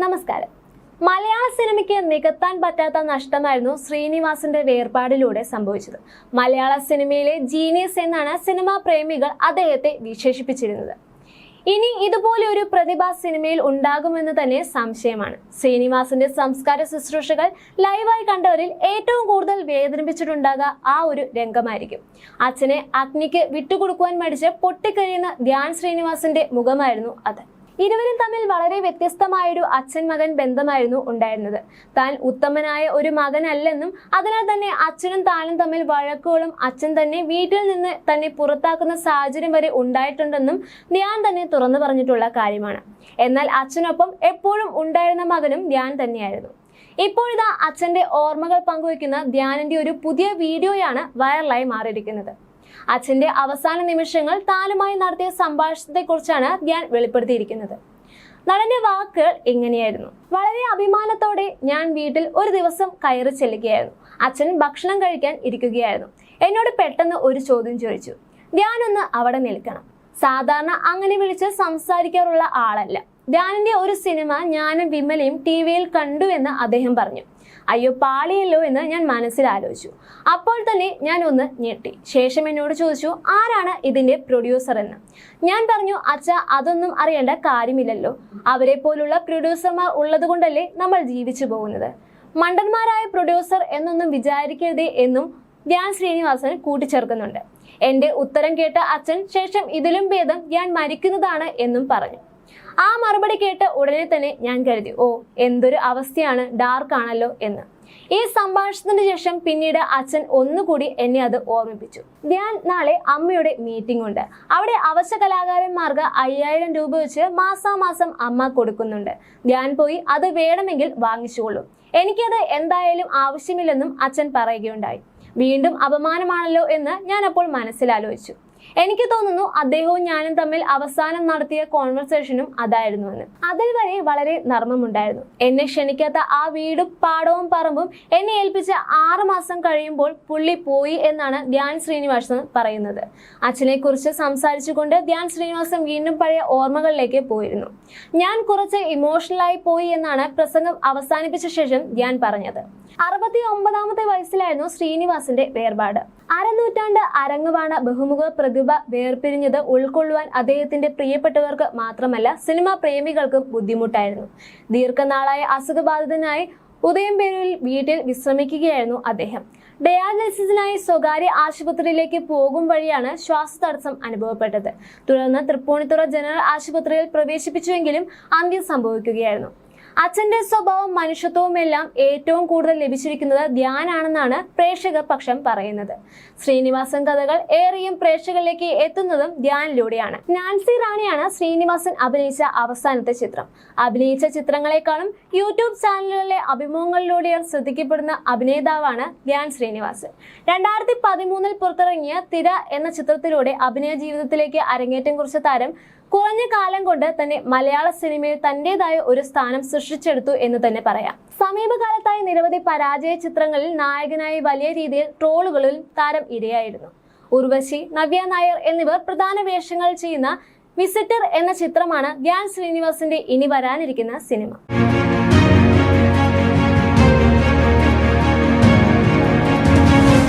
നമസ്കാരം. മലയാള സിനിമയ്ക്ക് നികത്താൻ പറ്റാത്ത നഷ്ടമായിരുന്നു ശ്രീനിവാസന്റെ വേർപാടിലൂടെ സംഭവിച്ചത്. മലയാള സിനിമയിലെ ജീനിയസ് എന്നാണ് സിനിമാ പ്രേമികൾ അദ്ദേഹത്തെ വിശേഷിപ്പിച്ചിരുന്നത്. ഇനി ഇതുപോലെ ഒരു പ്രതിഭ സിനിമയിൽ ഉണ്ടാകുമെന്ന് തന്നെ സംശയമാണ്. ശ്രീനിവാസന്റെ സംസ്കാര ശുശ്രൂഷകൾ ലൈവായി കണ്ടവരിൽ ഏറ്റവും കൂടുതൽ വേദനിപ്പിച്ചിട്ടുണ്ടാകുക ആ ഒരു രംഗമായിരിക്കും. അച്ഛനെ അഗ്നിക്ക് വിട്ടുകൊടുക്കുവാൻ മടിച്ച് പൊട്ടിക്കഴിയുന്ന ധ്യാൻ ശ്രീനിവാസന്റെ മുഖമായിരുന്നു അത്. ഇരുവരും തമ്മിൽ വളരെ വ്യത്യസ്തമായൊരു അച്ഛൻ മകൻ ബന്ധമായിരുന്നു ഉണ്ടായിരുന്നത്. താൻ ഉത്തമനായ ഒരു മകനല്ലെന്നും അതിനാൽ തന്നെ അച്ഛനും താനും തമ്മിൽ വഴക്കുകളും അച്ഛൻ തന്നെ വീട്ടിൽ നിന്ന് തന്നെ പുറത്താക്കുന്ന സാഹചര്യം വരെ ഉണ്ടായിട്ടുണ്ടെന്നും ധ്യാൻ തന്നെ തുറന്നു പറഞ്ഞിട്ടുള്ള കാര്യമാണ്. എന്നാൽ അച്ഛനൊപ്പം എപ്പോഴും ഉണ്ടായിരുന്ന മകനും ധ്യാൻ തന്നെയായിരുന്നു. ഇപ്പോഴിതാ അച്ഛന്റെ ഓർമ്മകൾ പങ്കുവയ്ക്കുന്ന ധ്യാനിന്റെ ഒരു പുതിയ വീഡിയോയാണ് വൈറലായി മാറിയിരിക്കുന്നത്. അച്ഛന്റെ അവസാന നിമിഷങ്ങൾ താനുമായി നടത്തിയ സംഭാഷണത്തെക്കുറിച്ചാണ് ധ്യാൻ വെളിപ്പെടുത്തിയിരിക്കുന്നത്. നടന്റെ വാക്കുകൾ ഇങ്ങനെയായിരുന്നു: വളരെ അഭിമാനത്തോടെ ഞാൻ വീട്ടിൽ ഒരു ദിവസം കയറി ചെല്ലുകയായിരുന്നു. അച്ഛൻ ഭക്ഷണം കഴിക്കാൻ ഇരിക്കുകയായിരുന്നു. എന്നോട് പെട്ടെന്ന് ഒരു ചോദ്യം ചോദിച്ചു. ധ്യാൻ ഒന്ന് അവിടെ നിൽക്കണം. സാധാരണ അങ്ങനെ വിളിച്ച് സംസാരിക്കാറുള്ള ആളല്ല. ധ്യാനിന്റെ ഒരു സിനിമ ഞാനും വിമലയും ടിവിയിൽ കണ്ടു എന്ന് അദ്ദേഹം പറഞ്ഞു. അയ്യോ, പാളിയല്ലോ എന്ന് ഞാൻ മനസ്സിൽ ആലോചിച്ചു. അപ്പോൾ തന്നെ ഞാൻ ഒന്ന് ഞെട്ടി. ശേഷം എന്നോട് ചോദിച്ചു, ആരാണ് ഇതിന്റെ പ്രൊഡ്യൂസർ എന്ന്. ഞാൻ പറഞ്ഞു, അച്ഛ, അതൊന്നും അറിയേണ്ട കാര്യമില്ലല്ലോ. അവരെ പോലുള്ള പ്രൊഡ്യൂസർമാർ ഉള്ളത് കൊണ്ടല്ലേ നമ്മൾ ജീവിച്ചു പോകുന്നത്. മണ്ടന്മാരായ പ്രൊഡ്യൂസർ എന്നൊന്നും വിചാരിക്കരുതേ എന്നും ധ്യാൻ ശ്രീനിവാസൻ കൂട്ടിച്ചേർക്കുന്നുണ്ട്. എന്റെ ഉത്തരം കേട്ട അച്ഛൻ ശേഷം ഇതിലും ഭേദം ഞാൻ മരിക്കുന്നതാണ് എന്നും പറഞ്ഞു. ആ മറുപടി കേട്ട് ഉടനെ തന്നെ ഞാൻ കരുതി, ഓ, എന്തൊരു അവസ്ഥയാണ്, ഡാർക്ക് ആണല്ലോ എന്ന്. ഈ സംഭാഷണത്തിന് ശേഷം പിന്നീട് അച്ഛൻ ഒന്നുകൂടി എന്നെ അത് ഓർമ്മിപ്പിച്ചു. ധ്യാൻ, നാളെ അമ്മയുടെ മീറ്റിംഗ് ഉണ്ട്. അവിടെ അവശ്യ കലാകാരന്മാർക്ക് 5000 രൂപ വെച്ച് മാസാമാസം അമ്മ കൊടുക്കുന്നുണ്ട്. ധ്യാൻ പോയി അത് വേണമെങ്കിൽ വാങ്ങിച്ചുകൊള്ളും. എനിക്കത് എന്തായാലും ആവശ്യമില്ലെന്നും അച്ഛൻ പറയുകയുണ്ടായി. വീണ്ടും അപമാനമാണല്ലോ എന്ന് ഞാൻ അപ്പോൾ മനസ്സിലാലോചിച്ചു. എനിക്ക് തോന്നുന്നു അദ്ദേഹവും ഞാനും തമ്മിൽ അവസാനം നടത്തിയ കോൺവെർസേഷനും അതായിരുന്നുവെന്ന്. അതിൽ വരെ വളരെ നർമ്മമുണ്ടായിരുന്നു. എന്നെ ക്ഷണിക്കാത്ത ആ വീടും പാടവും പറമ്പും എന്നെ ഏൽപ്പിച്ച 6 മാസം കഴിയുമ്പോൾ പുള്ളി പോയി എന്നാണ് ധ്യാൻ ശ്രീനിവാസൻ പറയുന്നത്. അച്ഛനെ കുറിച്ച് സംസാരിച്ചുകൊണ്ട് ധ്യാൻ ശ്രീനിവാസൻ വീണ്ടും പഴയ ഓർമ്മകളിലേക്ക് പോയിരുന്നു. ഞാൻ കുറച്ച് ഇമോഷണലായി പോയി എന്നാണ് പ്രസംഗം അവസാനിപ്പിച്ച ശേഷം ധ്യാൻ പറഞ്ഞത്. 69ാമത്തെ വയസ്സിലായിരുന്നു ശ്രീനിവാസന്റെ വേർപാട്. അരനൂറ്റാണ്ട് അരങ്ങുവാണ ബഹുമുഖ പ്രതിഭ വേർപിരിഞ്ഞത് ഉൾക്കൊള്ളുവാൻ അദ്ദേഹത്തിന്റെ പ്രിയപ്പെട്ടവർക്ക് മാത്രമല്ല സിനിമാ പ്രേമികൾക്കും ബുദ്ധിമുട്ടായിരുന്നു. ദീർഘനാളായ അസുഖബാധിതനായി ഉദയംപേരൂരിൽ വീട്ടിൽ വിശ്രമിക്കുകയായിരുന്നു അദ്ദേഹം. ഡയാലിസിസിനായി സ്വകാര്യ ആശുപത്രിയിലേക്ക് പോകും വഴിയാണ് ശ്വാസതടസ്സം അനുഭവപ്പെട്ടത്. തുടർന്ന് തൃപ്പൂണിത്തുറ ജനറൽ ആശുപത്രിയിൽ പ്രവേശിപ്പിച്ചുവെങ്കിലും അന്ത്യം സംഭവിക്കുകയായിരുന്നു. അച്ഛന്റെ സ്വഭാവം മനുഷ്യത്വവും എല്ലാം ഏറ്റവും കൂടുതൽ ലഭിച്ചിരിക്കുന്നത് ധ്യാനാണെന്നാണ് പ്രേക്ഷകർ പക്ഷം പറയുന്നത്. ശ്രീനിവാസൻ കഥകൾ ഏറെയും പ്രേക്ഷകരിലേക്ക് എത്തുന്നതും ധ്യാനിലൂടെയാണ്. നാൻസി റാണിയാണ് ശ്രീനിവാസൻ അഭിനയിച്ച അവസാനത്തെ ചിത്രം. അഭിനയിച്ച ചിത്രങ്ങളെക്കാളും യൂട്യൂബ് ചാനലുകളിലെ അഭിമുഖങ്ങളിലൂടെയാണ് ശ്രദ്ധിക്കപ്പെടുന്ന അഭിനേതാവാണ് ധ്യാൻ ശ്രീനിവാസൻ. 2013 പുറത്തിറങ്ങിയ തിര എന്ന ചിത്രത്തിലൂടെ അഭിനയ ജീവിതത്തിലേക്ക് അരങ്ങേറ്റം കുറിച്ച താരം കുറഞ്ഞ കാലം കൊണ്ട് തന്നെ മലയാള സിനിമയിൽ തന്റേതായ ഒരു സ്ഥാനം സൃഷ്ടിച്ചെടുത്തു എന്ന് തന്നെ പറയാം. സമീപകാലത്തായി നിരവധി പരാജയ ചിത്രങ്ങളിൽ നായകനായി വലിയ രീതിയിൽ ട്രോളുകളിൽ താരം ഇരയായിരുന്നു. ഉർവശി, നവ്യ നായർ എന്നിവർ പ്രധാന വേഷങ്ങൾ ചെയ്യുന്ന വിസിറ്റർ എന്ന ചിത്രമാണ് ധ്യാൻ ശ്രീനിവാസന്റെ ഇനി വരാനിരിക്കുന്ന സിനിമ.